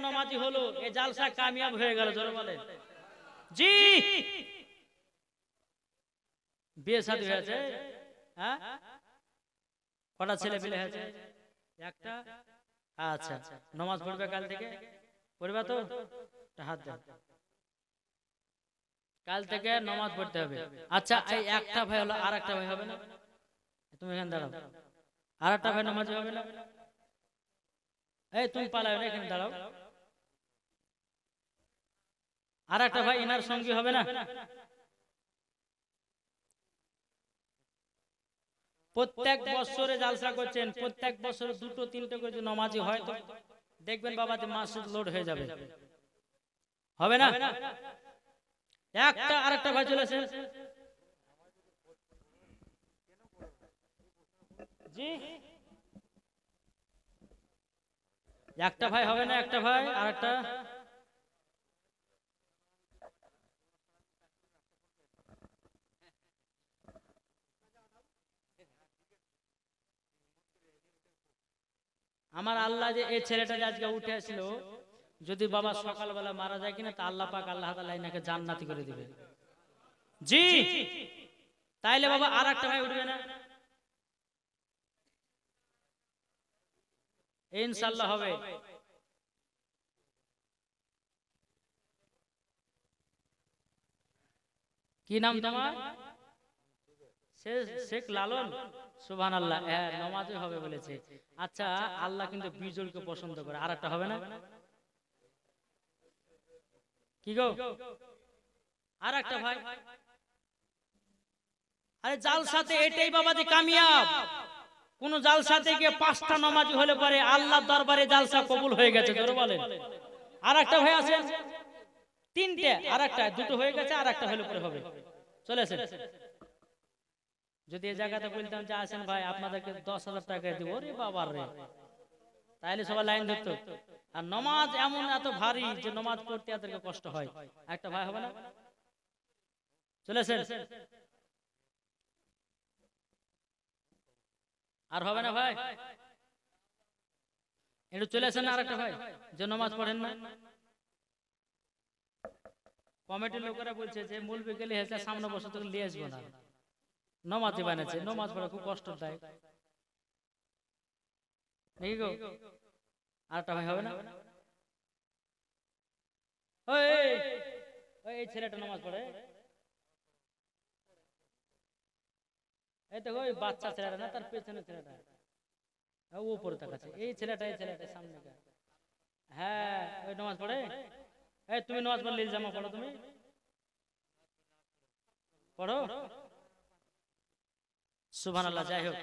নামাজি হলো, এই জালসা কামিয়াব হয়ে গেল। জোরে বলেন জি। বিয়ে শাদী হয়েছে? হ্যাঁ, কটা ছেলে পেলে হয়েছে? একটা। আচ্ছা, নামাজ পড়বে কাল থেকে? পড়বা তো? হাত দেন। কাল থেকে নামাজ পড়তে হবে। আচ্ছা, এই একটা ভাই হলো, আর একটা ভাই হবে না? তুমি এখানে দাঁড়াও। আর একটা ভাই নামাজি হবে না? এই তুমি পালাও না, এখানে দাঁড়াও। আর একটা ভাই এনার সঙ্গী হবে না? প্রত্যেক বছরে জালসা করছেন, প্রত্যেক বছরে দুটো তিনটে করে নামাজি হয়, তো দেখবেন বাবাতে মাসুদ লোড হয়ে যাবে। হবে না? একটা আর একটা ভাই চলেছে জি। একটা ভাই হবে না? একটা ভাই আর একটা। আমার আল্লাহ যে এই ছেলেটা যে আজকে উঠে আসছিল, যদি বাবা সকালবেলা মারা যায় কিনা, তা আল্লাহ পাক আল্লাহ তাআলা এনাকে জান্নাতি করে দিবে জি। তাইলে বাবা আর একটা ভাই উঠবে না? ইনশাআল্লাহ হবে। কি নাম তোমার? শেখ লালন। সুবহানাল্লাহ। হ্যাঁ, নামাজে হবে বলেছে। আচ্ছা, আল্লাহ কিন্তু বিজলকে পছন্দ করে। আর একটা হবে না? কি গো? আর একটা ভাই। আরে জালসাতে এটাই বাবা যে কামিয়াব। কোন জালসাতে গিয়ে 5টা নামাজি হলে পরে আল্লাহর দরবারে জালসা কবুল হয়ে গেছে। জোরে বলেন। আর একটা ভাই আছে? 3টে। আর একটা, 2টো হয়ে গেছে, আর একটা হলে পরে হবে। চলে আসেন। যদি এই জায়গাতে বলতাম যে আসেন ভাই আপনাদেরকে 10,000 টাকা দিব, ওরে বাবার রে, তাইলে সবাই লাইন ধরতো। আর নামাজ এমন এত ভারী যে নামাজ পড়তে এদেরকে কষ্ট হয়। একটা ভাই হবে না? চলে আসেন। আর হবে না ভাই? একটু চলে আসেন। আর একটা ভাই যে নামাজ পড়েন না। কমিটির লোকেরা বলছে যে মূলবি গেলে হেসে সামনে বসে তোকে নিয়ে আসবো না, নামাজ বানাচ্ছে, নামাজ পড়া খুব কষ্ট দেয় নাকি গো? আর একটা ভাই হবে না? এই ছেলেটা নামাজ পড়ে, এই তো ওই বাচ্চা ছেলেটা না, তার পেছনে ছেলেটা উপরে তাকাচ্ছে, এই ছেলেটা সামনে। হ্যাঁ, ওই নামাজ পড়ে। এই তুমি নামাজ পড়লে জামা পড়ো, তুমি পড়ো? সুবহানাল্লাহ। যাই হোক,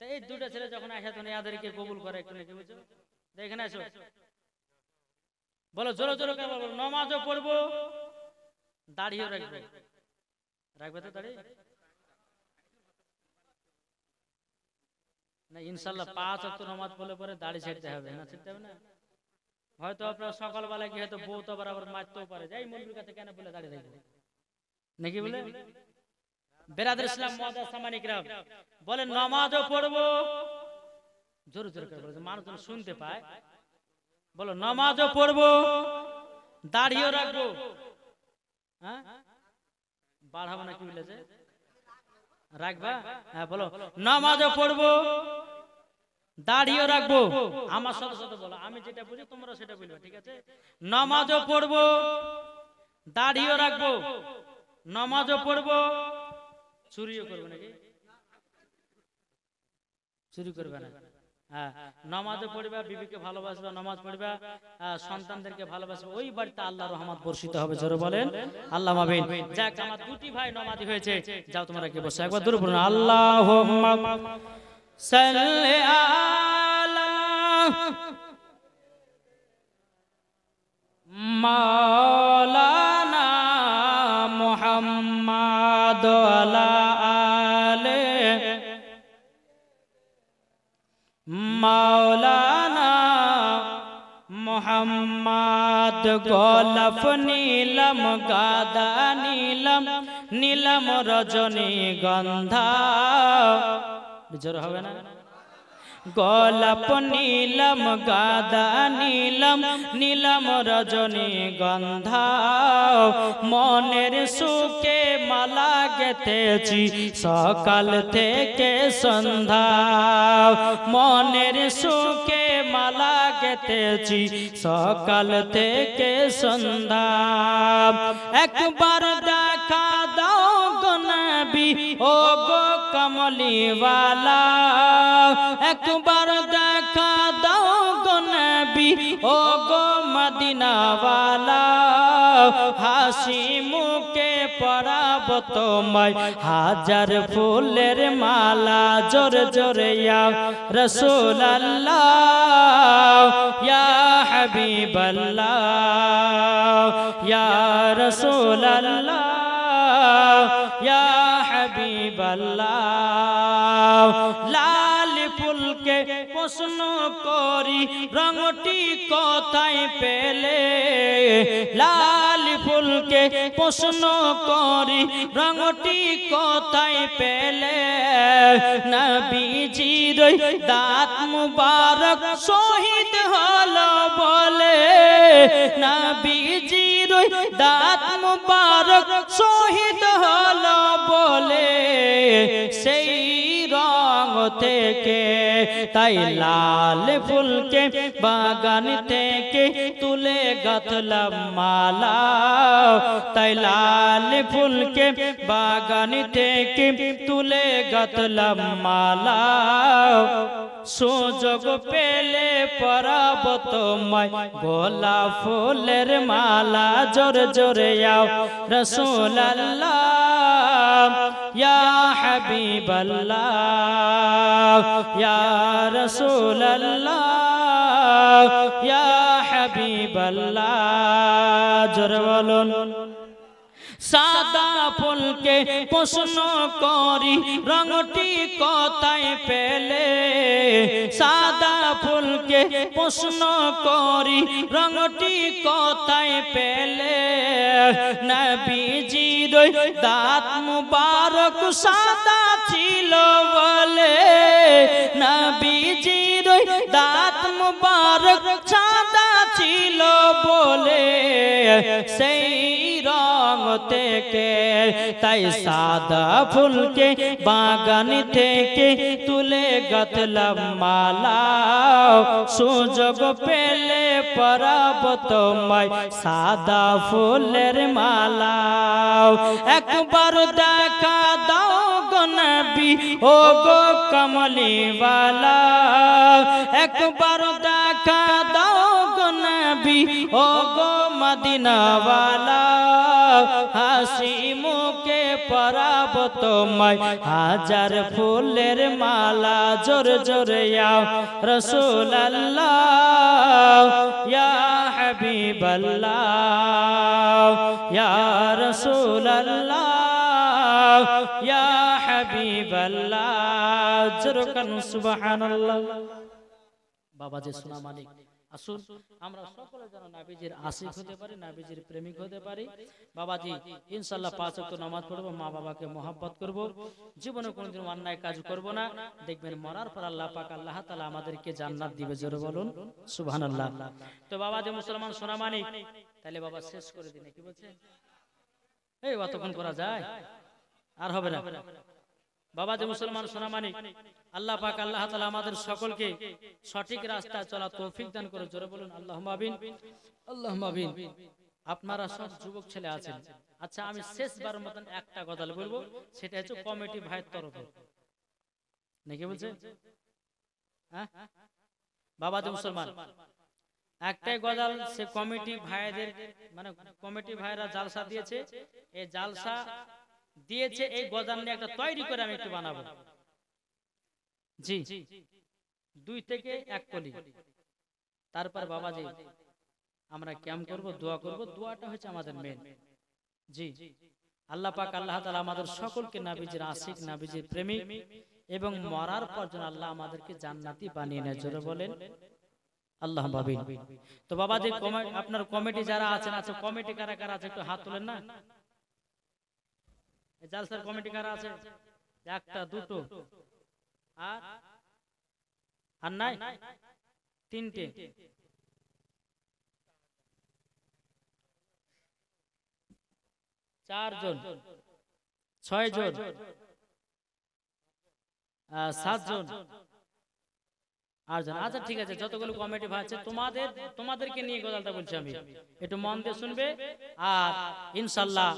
তো এই দুটো ছেলে যখন আসে তখন এদেরকে কবুল করে একটু নাকি, বুঝছো? এখানে আসো, বলো জোরে জোরে বলো, নামাজও পড়বো, দাড়িও রাখবে। রাখবে তো দাড়ি না? ইনশাআল্লাহ 5 ওয়াক্ত নামাজ পড়লে পরে দাড়ি ছেড়তে হবে না? ছেড়তে হবে না? হয়তো আপনার সকালবেলা গিয়ে হয়তো বউ তো আবার মারতেও পারে, যাই মন্দির কাছে কেন বলে দাড়ি রাখবে নাকি বলে। বেরাদর ইসলাম মুআদ্দাস সামানিক রাম বলে নামাজও পড়বো, জোরে জোরে করে বলে মানুষ যেন শুনতে পায়। বলো নামাজও পড়বো, দাড়িও রাখবো। হ্যাঁ, বাড়াবো না কি বলেছে? রাখবা? হ্যাঁ বলো, নামাজও পড়বো, দাড়িও রাখবো। আমার সাথে সাথে বলো, আমি যেটা বুঝি তোমরা সেটা বলবে, ঠিক আছে? নামাজও পড়বো, দাড়িও রাখবো, নামাজও পড়বো, চুরিও করবো নাকি? চুরি করবে না। হ্যাঁ, নামাজও পড়বা, বিবিকে ভালোবাসবা, নামাজ পড়বা, সন্তানদেরকে ভালোবাসবা, ওই বাড়িতে আল্লাহর রহমত বর্ষিত হবে। জোরে বলেন আল্লাহুম্মা আমিন। যাক, আমার দুটি ভাই নামাজি হয়েছে, যাও তোমরা কি বসো, একবার দূরে বলুন আল্লাহুম্মা সাল্লি আলা মাওলানা মুহাম্মাদ আলা আলে মাওলানা মুহাম্মদ। গোলাপ নীলম গাদা নীলম, নীলম রজনী গন্ধা। জোর হবে না? গোলাপ নীলম গাদা নীলম নীলম রজনী গন্ধা মনের সুখে মালা গেথেছি সকাল থেকে সন্ধ্যা মনের সুখে মালা গেথেছি সকাল থেকে সন্ধ্যা একবার দেখা দাও গো নবী ও গো কমলিওয়ালা একবার দেখা দাও গো নবী ও গো মদিনাওয়ালা হাসি মুখে পরাব তোমায় হাজার ফুলের মালা জোরে জোরে ইয়া রাসূলুল্লাহ ইয়া হাবিবাল্লাহ ইয়া রাসূলুল্লাহ ইয়া হাবিবাল্লাহ লাল ফুলকে প্রশ্ন করি রঙটি কোথায় পেলে লাল ফুলকে প্রশ্ন করি রঙটি কোথায় পেলে নবীজির দাঁত মুবারক শহীদ হলো বলে নবীজির দাঁত মুবারক শহীদ হলো বলে সেই রং থেকে তাই লাল ফুলকে বাগান থেকে তুলে গাঁথলাম মালা তাই লাল ফুলকে বাগান থেকে তুলে গাঁথলাম মালা সুযোগ পেলে পরাব তোমায় গোলাপ ফুলের মালা জোরে জোরে আও রাসূলুল্লাহ ইয়া হাবিবাল্লাহ ইয়া রাসূলুল্লাহ ইয়া হাবিবাল্লাহ জোরে বলুন সাদা ফুলকে প্রশ্ন করি রঙটি কোথায় পেলে সাদা ফুলকে প্রশ্ন করি রঙটি কোথায় পেলে নবীজির দাঁত মুবারক সাদা ছিল বলে নবীজির দাঁত মুবারক সাদা ছিল বলে সেই রং থেকে তাই সাদা ফুলকে বাগান থেকে তুলে গাঁথলাম মালা সুযোগ পেলে পরাব তোমায় সাদা ফুলের মালা একবার দেখা দাও গো নবী ও গো কমলিওয়ালা একবার দেখা দাও গো নবী ও গো মদিনাওয়ালা হাসি মুখে পরাব তোমায় হাজার ফুলের মালা জোরে জোরে আও রাসূলুল্লাহ ইয়া হাবিবাল্লাহ ইয়া রাসূলুল্লাহ ইয়া হাবিবাল্লাহ জোরে কান সুবহানাল্লাহ বাবা যে সোনা মানিক আসুন আমরা সকলে যেন নবীজির আশিক হতে পারি নবীজির প্রেমিক হতে পারি বাবাজি ইনশাআল্লাহ 5 ওয়াক্ত নামাজ পড়ব মা বাবাকে মহব্বত করব জীবনে কোনোদিন অন্যায় কাজ করব না দেখবেন মরার পর আল্লাহ পাক আল্লাহ তাআলা আমাদেরকে জান্নাত দিবে জোরে বলুন সুবহানাল্লাহ তো বাবাজি মুসলমান সোনা মানিক তাহলে বাবা শেষ করে দিন কি বলছেন এই অতক্ষণ করা যায় আর হবে না বাবা যে মুসলমান সোনা মানিক আল্লাহ পাক আল্লাহ তাআলা আমাদের সকলকে সঠিক রাস্তায় চলা তৌফিক দান করে জোরে বলুন আল্লাহুম্মা আমিন আল্লাহুম্মা আমিন আপনারা সব যুবক ছেলে আছেন আচ্ছা আমি শেষবারের মতন একটা কথা বলবো সেটা হচ্ছে কমিটি ভাইয়ের তরফে নাকি বলছে হ্যাঁ বাবা যে মুসলমান একটাই গজাল সে কমিটি ভাইদের মানে কমিটি ভাইরা জালসা দিয়েছে এই জালসা দিয়েছে এই গজাল নিয়ে একটা তৈরি করে আমি একটু বানাবো জি 2 থেকে 1 কলি তারপর বাবাজি আমরা ক্যাম্প করব দোয়া করব দোয়াটা হচ্ছে আমাদের মেন জি আল্লাহ পাক আল্লাহ তাআলা আমাদের সকলকে নবীজির আশিক নবীজির প্রেমিক এবং মরার পর যেন আল্লাহ আমাদেরকে জান্নাতি বানিয়ে নেয় জোরে বলেন আল্লাহুম্মা আমিন তো বাবাজি আপনার কমিটি যারা আছেন আছে কমিটি কারা কারা আছে একটু হাত তুলেন না জালসার কমিটি কারা আছে একটা দুটো আর আর নাই তিনটে, চারজন, ছয়জন, সাতজন, আটজন। আচ্ছা ঠিক আছে, যতগুলো কমিটি ভাই আছে তোমাদেরকে নিয়ে গজালটা বলছি আমি, একটু মন দিয়ে শুনবে। আর ইনশাআল্লাহ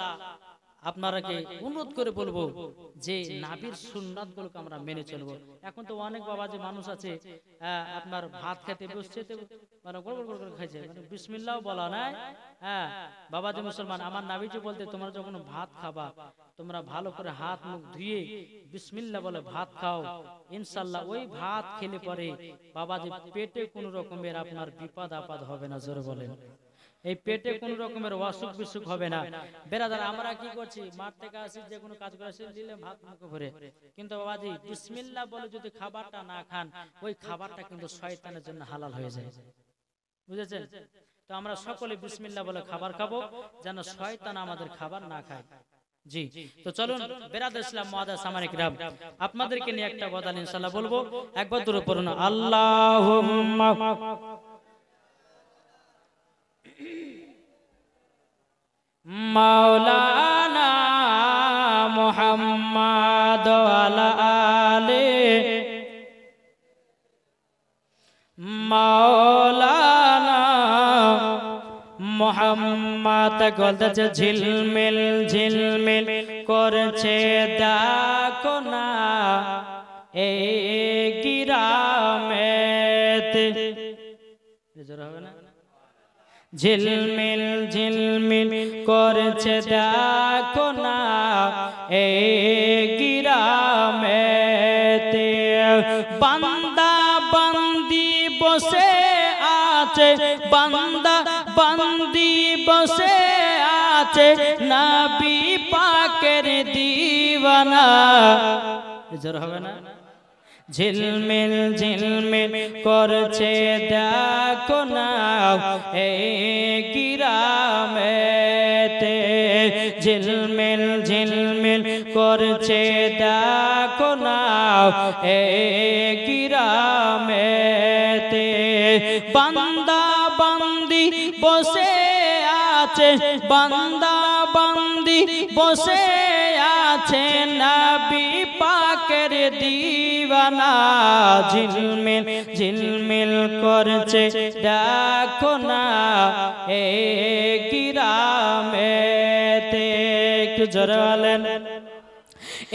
আপনারাকে অনুরোধ করে বলবো যে নাবির সুন্নাত গুলোকে আমরা মেনে চলবো। এখন তো অনেক বাবা যে মানুষ আছে আপনার ভাত খেতে বসছে মানে গড়গড় করে খাইছে, মানে বিসমিল্লাহ বলা নাই। হ্যাঁ বাবা যে মুসলমান, আমার নাবিজি বলতে তোমরা যখন ভাত খাবা তোমরা ভালো করে হাত মুখ ধুয়ে বিসমিল্লাহ বলে ভাত খাও, ইনশাআল্লাহ ওই ভাত খেলে পরে বাবা যে পেটে কোনো রকমের আপনার বিপদ আপদ হবে না। জোরে বলেন, এই পেটে কোন রকমের অসুখ বিসুখ হবে না। বেরাদার আমরা কি করছি, মাঠ থেকে আসি যে কোনো কাজ করে আসি দিলে ভাত মুখে ভরে, কিন্তু বাবাজি বিসমিল্লাহ বলে যদি খাবারটা না খান ওই খাবারটা কিন্তু শয়তানের জন্য হালাল হয়ে যায়, বুঝেছেন? তো আমরা সকলে বিসমিল্লাহ বলে খাবার খাবো যেন শয়তান আমাদের খাবার না খায়। জি, তো চলুন বেরাদার ইসলাম মুআদ্দাস সামানিক রাম, আপনাদেরকে নিয়ে একটা গজাল ইনশাআল্লাহ বলবো। একবার দূরে পড়ুন আল্লাহুম্মা মাওলানা মুহাম্মাদ ওয়ালা আলে মাওলানা মুহাম্মাদ। গলতেছে ঝিলমিল ঝিলমিল করছে দেখো না এই গিরামেতে, জোরে হবে না? ঝিলমিল ঝিলমিল করছে দেখো না এই গিরামেতে, বান্দা বান্দি বসে আছে, বান্দা বান্দি বসে আছে নবী পাকের দিওয়ানা। জোর হবে না? ঝিলমিল ঝিলমিল করছে দেখো না এই গিরামেতে, ঝিলমিল ঝিলমিল করছে দেখো না এই গিরামেতে, বান্দা বান্দি বসে আছে, বান্দা বান্দি বসে আছে নবী পাকের দিওয়ানা। ঝিলমিল ঝিলমিল করছে দেখো না এই গিরামেতে। একটু জোরে বলেন।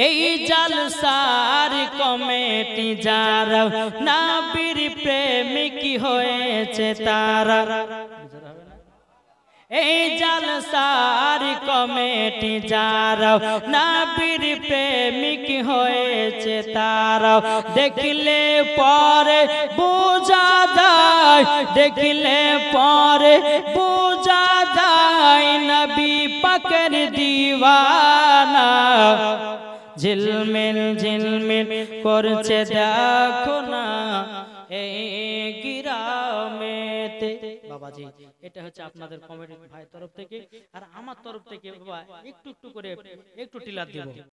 এই জালসার কমিটি যারা নবীর প্রেমিক হয়েছে তারা, এই জালসার কমিটি যারা নবীর প্রেমিক হয়েছে তারা, দেখলে পরে বোঝা যায়, দেখলে পরে বোঝা যায় নবী পাকের দিওয়ানা। ঝিলমিল ঝিলমিল করছে দেখো না এই গিরামেতে। বাবাজি এটা হচ্ছে আপনাদের কমিটির ভাই তরফ থেকে, আর আমার তরফ থেকে বাবা একটু একটু করে একটু টিলার দেব।